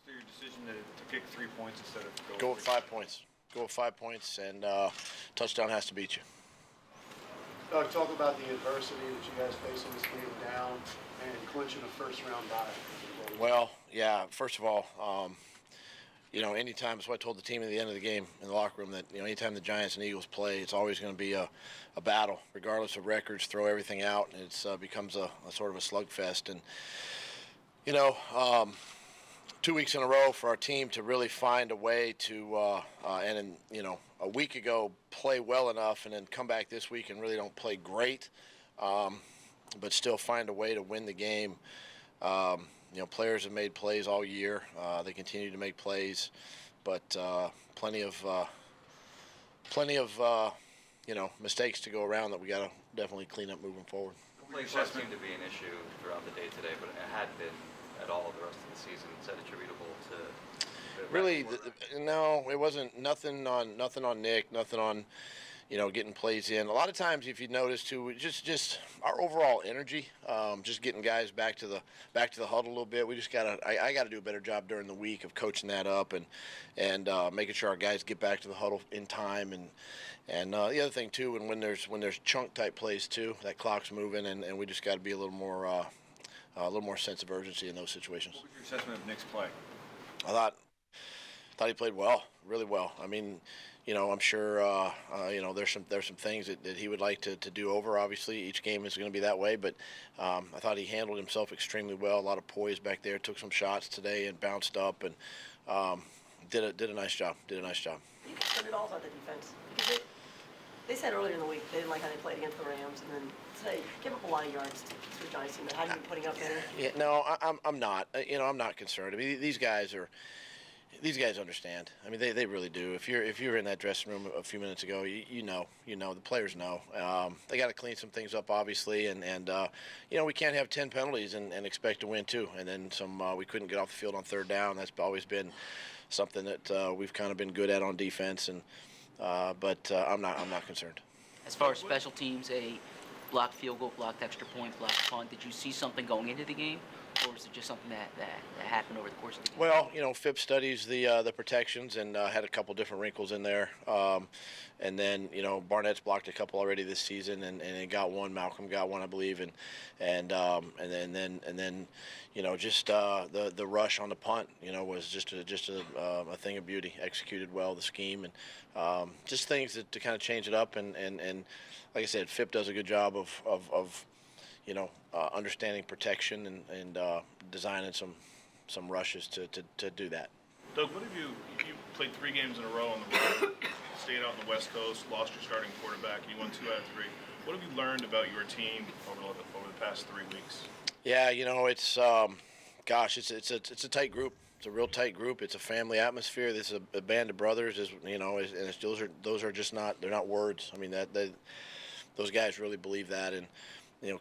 So your decision to kick 3 points instead of go with 5 points. Go with 5 points, and touchdown has to beat you. Doug, talk about the adversity that you guys face in this game down and clinching a first-round bye. Well, yeah, first of all, anytime, that's what I told the team at the end of the game in the locker room, that, anytime the Giants and Eagles play, it's always going to be a battle, regardless of records, throw everything out, and it becomes a sort of a slugfest. And, 2 weeks in a row for our team to really find a way to, a week ago, play well enough, and then come back this week and really don't play great, but still find a way to win the game. Players have made plays all year. They continue to make plays, but plenty of mistakes to go around that we got to definitely clean up moving forward. Play shots seemed to be an issue throughout the day today, but it hadn't been at all the rest of the season. Is that attributable to? Really, no, it wasn't. Nothing on Nick. Nothing on, getting plays in. A lot of times, if you notice too, just our overall energy, just getting guys back to the huddle a little bit. We just I gotta do a better job during the week of coaching that up and making sure our guys get back to the huddle in time. And the other thing too, when there's chunk type plays too, that clock's moving, and we just got to be a little more sense of urgency in those situations. What was your assessment of Nick's play? I thought he played well, really well. I mean, I'm sure, there's some things that he would like to do over. Obviously, each game is going to be that way, but I thought he handled himself extremely well. A lot of poise back there. Took some shots today and bounced up, and did a nice job. You concerned at all about the defense? Because they said earlier in the week they didn't like how they played against the Rams, and then today gave up a lot of yards to the Giants team that hadn't been putting up there. Yeah, no, I'm not. I'm not concerned. I mean, these guys understand. I mean, they really do. If you're in that dressing room a few minutes ago, you know, the players know. They got to clean some things up, obviously, and we can't have 10 penalties and expect to win too. And then some. We couldn't get off the field on third down. That's always been something that we've kind of been good at on defense. And but I'm not concerned. As far as special teams, a blocked field goal, blocked extra point, blocked punt, did you see something going into the game? Or was it just something that happened over the course of the game? Well, Phip studies the protections and had a couple different wrinkles in there. And then, Barnett's blocked a couple already this season and got one. Malcolm got one, I believe. And then just the rush on the punt, was just a thing of beauty. Executed well, the scheme, and just things to kind of change it up. And like I said, Phip does a good job of understanding protection and designing some rushes to do that. Doug, what have you played 3 games in a row on the road, stayed out on the West Coast, lost your starting quarterback, and you won 2 out of 3. What have you learned about your team over the past 3 weeks? Yeah, it's it's a tight group. It's a real tight group. It's a family atmosphere. This is a band of brothers. Those are just not, they're not words. I mean, those guys really believe that, and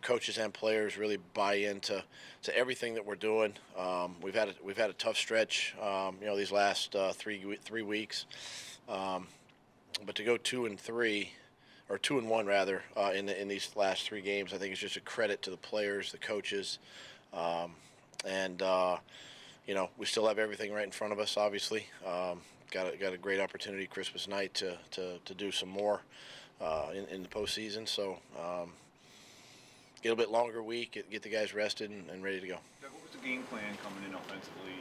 coaches and players really buy into everything that we're doing. We've had a tough stretch, these last 3 weeks, but to go 2-3, or 2-1 rather, in these last 3 games, I think it's just a credit to the players, the coaches, and we still have everything right in front of us. Obviously, got a great opportunity Christmas night to do some more in the postseason. So. Get a bit longer week, get the guys rested and ready to go. Doug, what was the game plan coming in offensively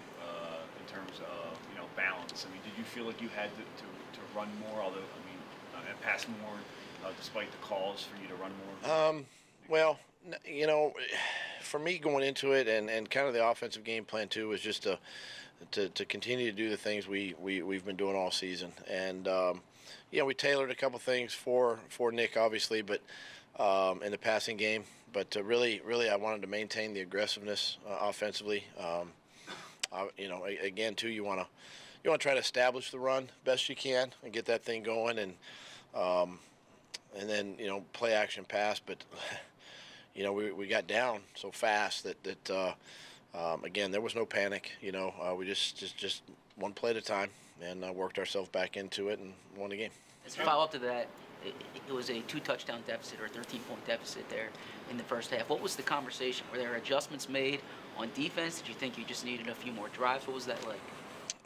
in terms of balance? I mean, did you feel like you had to run more, and pass more, despite the calls for you to run more? Well, for me going into it and kind of the offensive game plan too was just to continue to do the things we've been doing all season. And we tailored a couple things for Nick, obviously, but in the passing game. But really, I wanted to maintain the aggressiveness offensively. Again, too, you want to try to establish the run best you can and get that thing going, and then play action pass. But we got down so fast that again, there was no panic. We just one play at a time and worked ourselves back into it and won the game. As a follow-up to that, it was a 2-touchdown deficit or a 13-point deficit there in the first half. What was the conversation? Were there adjustments made on defense? Did you think you just needed a few more drives? What was that like?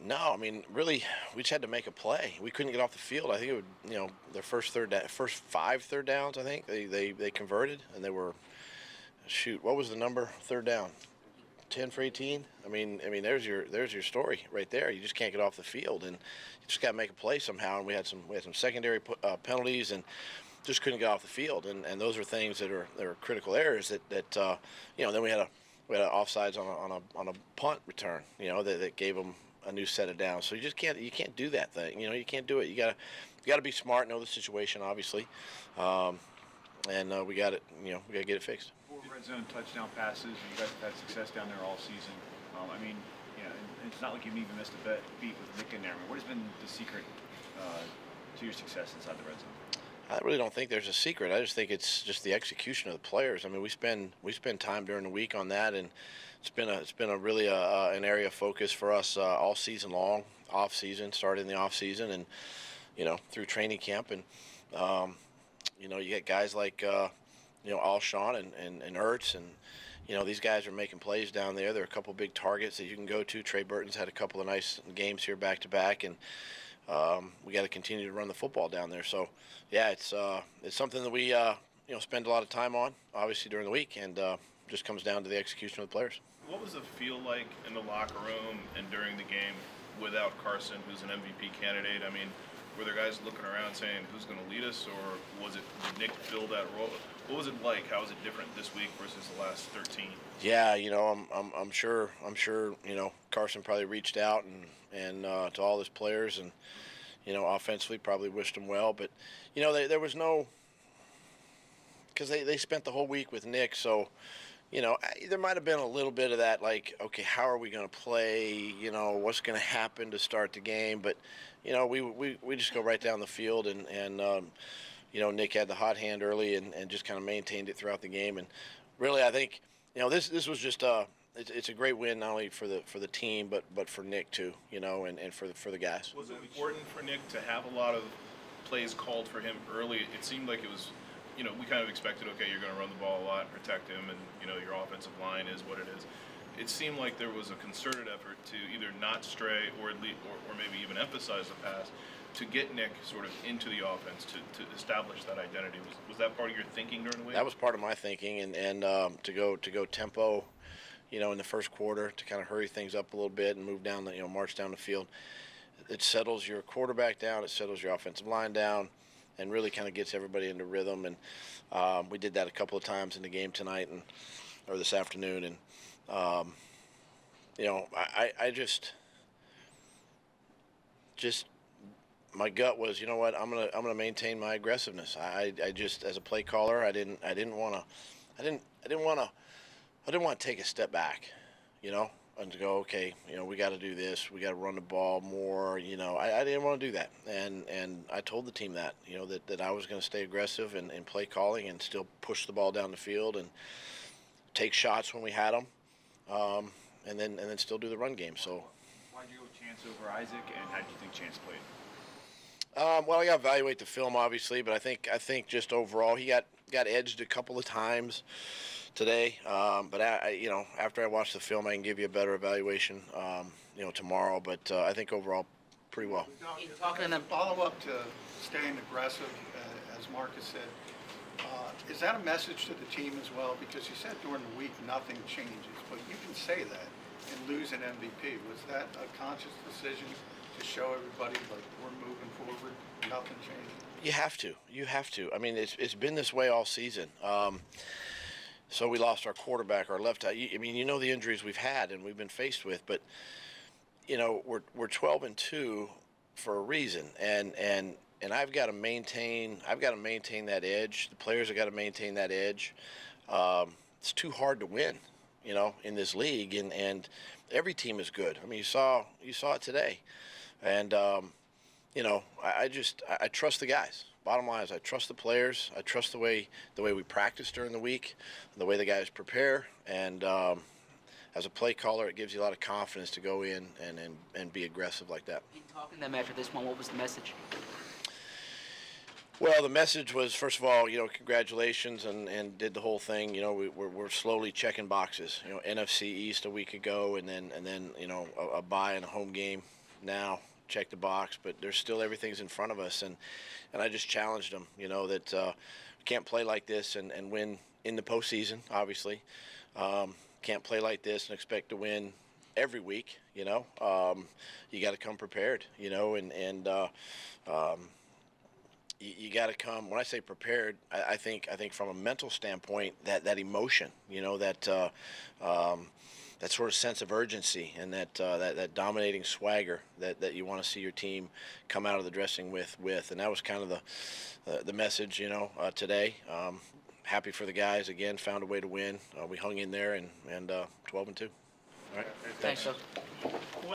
No, I mean, really, we just had to make a play. We couldn't get off the field. I think it would, their first 5 third downs, I think, they converted, and they were, what was the number? Third down, 10 for 18. I mean, there's your story right there. You just can't get off the field, and you just got to make a play somehow. And we had some secondary penalties, and just couldn't get off the field. And those are things that are critical errors that then we had offsides on a punt return, that gave them a new set of downs. So you can't do that thing. You can't do it. You gotta be smart, know the situation, obviously, and we got it. We gotta get it fixed. 4 red zone touchdown passes. You guys have had success down there all season. And it's not like you've even missed a beat with Nick in there. I mean, what has been the secret to your success inside the red zone? I really don't think there's a secret. I just think it's just the execution of the players. I mean, we spend time during the week on that, and it's been a really an area of focus for us all season long, off season, started in the off season, and through training camp, and you get guys like Alshon and Ertz, and these guys are making plays down there. There are a couple big targets that you can go to. Trey Burton's had a couple of nice games here back to back, and we got to continue to run the football down there. So yeah, it's something that we spend a lot of time on, obviously during the week, and just comes down to the execution of the players. What was the feel like in the locker room and during the game without Carson, who's an MVP candidate? I mean, were there guys looking around saying who's going to lead us, or did Nick fill that role? What was it like? How was it different this week versus the last 13? Yeah, I'm sure Carson probably reached out and to all his players, and offensively probably wished them well, but there was no, because they spent the whole week with Nick, so there might have been a little bit of that, like, okay, how are we going to play? What's going to happen to start the game? But we just go right down the field, and Nick had the hot hand early and just kind of maintained it throughout the game. And really, I think this was just it's a great win, not only for the team but for Nick too, and for the guys. Was it important for Nick to have a lot of plays called for him early? It seemed like it was. We kind of expected, okay, you're going to run the ball a lot, protect him, and your offensive line is what it is. It seemed like there was a concerted effort to either not stray or maybe even emphasize the pass to get Nick sort of into the offense to establish that identity. Was that part of your thinking during the week? That was part of my thinking, and to go tempo, in the first quarter, to kind of hurry things up a little bit and move down march down the field. It settles your quarterback down, it settles your offensive line down, and really kind of gets everybody into rhythm. And we did that a couple of times in the game tonight or this afternoon. And I just my gut was, I'm gonna maintain my aggressiveness. I just, as a play caller, I didn't want to take a step back, and to go, okay, we got to do this, we got to run the ball more, I didn't want to do that, and I told the team that, that I was going to stay aggressive and play calling and still push the ball down the field and take shots when we had them, and then still do the run game. So why'd you go with Chance over Isaac, and how did you think Chance played? Well, I got to evaluate the film, obviously, but I think just overall he got edged a couple of times today, but after I watch the film, I can give you a better evaluation, tomorrow. But I think overall, pretty well. Follow up to staying aggressive, as Marcus said. Is that a message to the team as well? Because you said during the week nothing changes, but you can say that and lose an MVP. Was that a conscious decision to show everybody like we're moving forward, nothing changing? You have to. I mean, it's been this way all season. So we lost our quarterback, our left eye. I mean, the injuries we've had and we've been faced with, but we're 12-2 for a reason, and I've got to maintain that edge. The players have got to maintain that edge. It's too hard to win, in this league, and every team is good. I mean, you saw it today, and I trust the guys. Bottom line is I trust the players. I trust the way we practice during the week, the way the guys prepare, and as a play caller, it gives you a lot of confidence to go in and be aggressive like that. In talking to them after this one, what was the message? Well, the message was, first of all, congratulations, and did the whole thing. We're slowly checking boxes. NFC East a week ago, and then a bye and a home game now. Check the box, but there's still everything's in front of us, and I just challenged them. That we can't play like this and win in the postseason. Obviously, can't play like this and expect to win every week. You got to come prepared. You got to come. When I say prepared, I think from a mental standpoint, that emotion, that sort of sense of urgency and that dominating swagger that you want to see your team come out of the dressing with, and that was kind of the message, today. Happy for the guys again, found a way to win. We hung in there and 12-2. All right. Thanks, Doug.